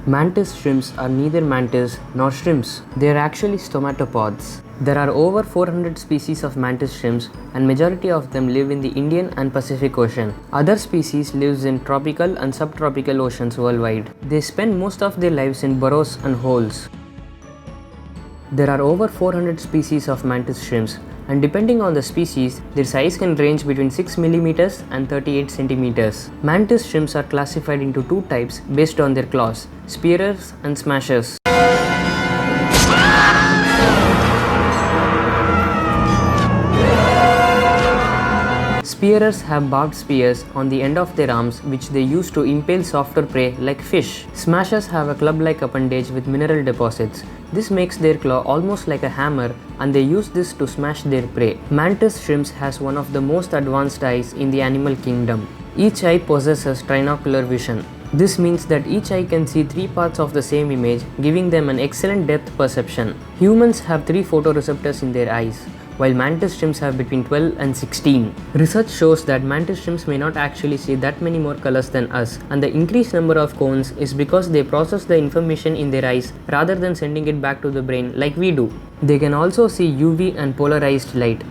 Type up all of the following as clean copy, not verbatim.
Mantis shrimps are neither mantis nor shrimps. They are actually stomatopods. There are over 400 species of mantis shrimps and majority of them live in the Indian and Pacific Ocean. Other species lives in tropical and subtropical oceans worldwide. They spend most of their lives in burrows and holes. There are over 400 species of mantis shrimps, and depending on the species, their size can range between 6 mm and 38 cm. Mantis shrimps are classified into two types based on their claws, spearers and smashers. Spearers have barbed spears on the end of their arms which they use to impale softer prey like fish. Smashers have a club-like appendage with mineral deposits. This makes their claw almost like a hammer and they use this to smash their prey. Mantis shrimps has one of the most advanced eyes in the animal kingdom. Each eye possesses trinocular vision. This means that each eye can see three parts of the same image, giving them an excellent depth perception. Humans have 3 photoreceptors in their eyes, while mantis shrimps have between 12 and 16. Research shows that mantis shrimps may not actually see that many more colors than us, and the increased number of cones is because they process the information in their eyes rather than sending it back to the brain like we do. They can also see UV and polarized light.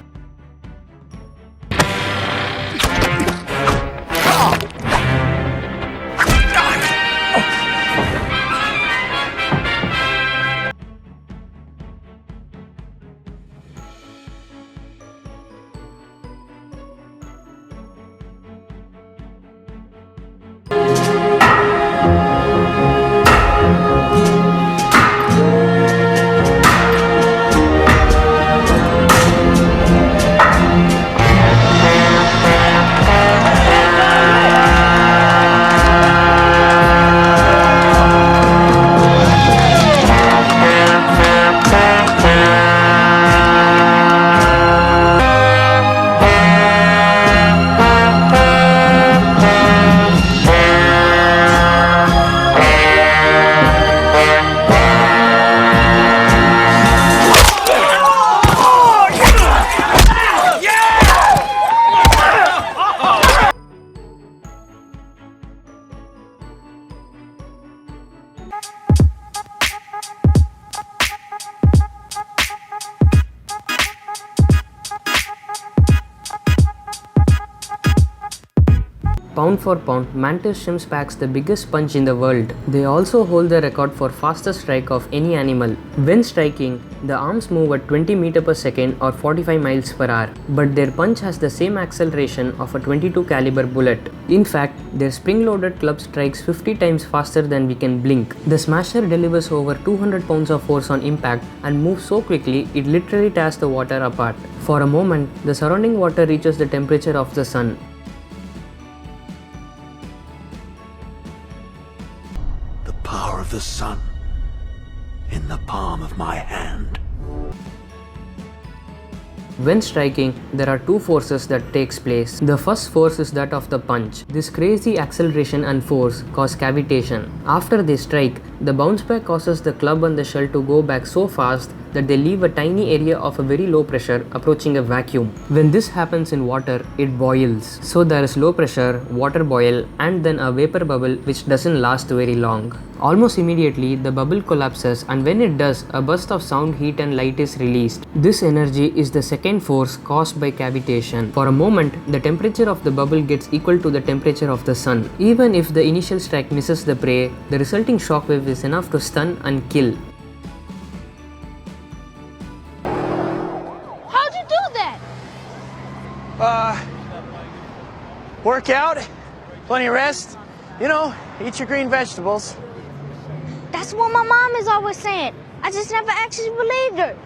Pound for pound, mantis shrimps packs the biggest punch in the world. They also hold the record for fastest strike of any animal. When striking, the arms move at 20 meters per second or 45 miles per hour, but their punch has the same acceleration of a .22 caliber bullet. In fact, their spring-loaded club strikes 50 times faster than we can blink. The smasher delivers over 200 pounds of force on impact and moves so quickly it literally tears the water apart. For a moment, the surrounding water reaches the temperature of the sun. Power of the sun in the palm of my hand. When striking, there are two forces that takes place. The first force is that of the punch. This crazy acceleration and force cause cavitation. After they strike, the bounce back causes the club and the shell to go back so fast that they leave a tiny area of a very low pressure approaching a vacuum. When this happens in water, it boils. So there is low pressure, water boil, and then a vapor bubble which doesn't last very long. Almost immediately, the bubble collapses, and when it does, a burst of sound, heat and light is released. This energy is the second force caused by cavitation. For a moment, the temperature of the bubble gets equal to the temperature of the sun. Even if the initial strike misses the prey, the resulting shockwave is enough to stun and kill. How'd you do that? Work out, plenty of rest, you know, eat your green vegetables. That's what my mom is always saying. I just never actually believed her.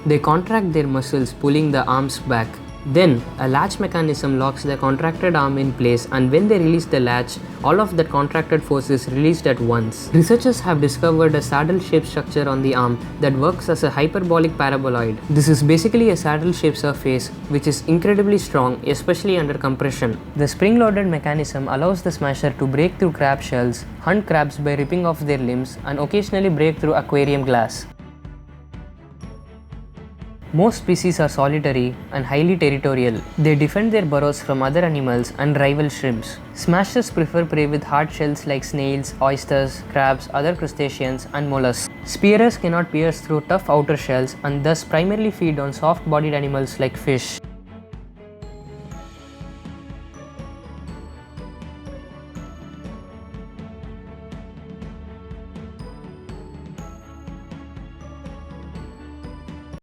They contract their muscles, pulling the arms back. Then, a latch mechanism locks the contracted arm in place, and when they release the latch, all of that contracted force is released at once. Researchers have discovered a saddle-shaped structure on the arm that works as a hyperbolic paraboloid. This is basically a saddle-shaped surface which is incredibly strong, especially under compression. The spring-loaded mechanism allows the smasher to break through crab shells, hunt crabs by ripping off their limbs, and occasionally break through aquarium glass. Most species are solitary and highly territorial. They defend their burrows from other animals and rival shrimps. Smashers prefer prey with hard shells like snails, oysters, crabs, other crustaceans, and mollusks. Spearers cannot pierce through tough outer shells and thus primarily feed on soft-bodied animals like fish.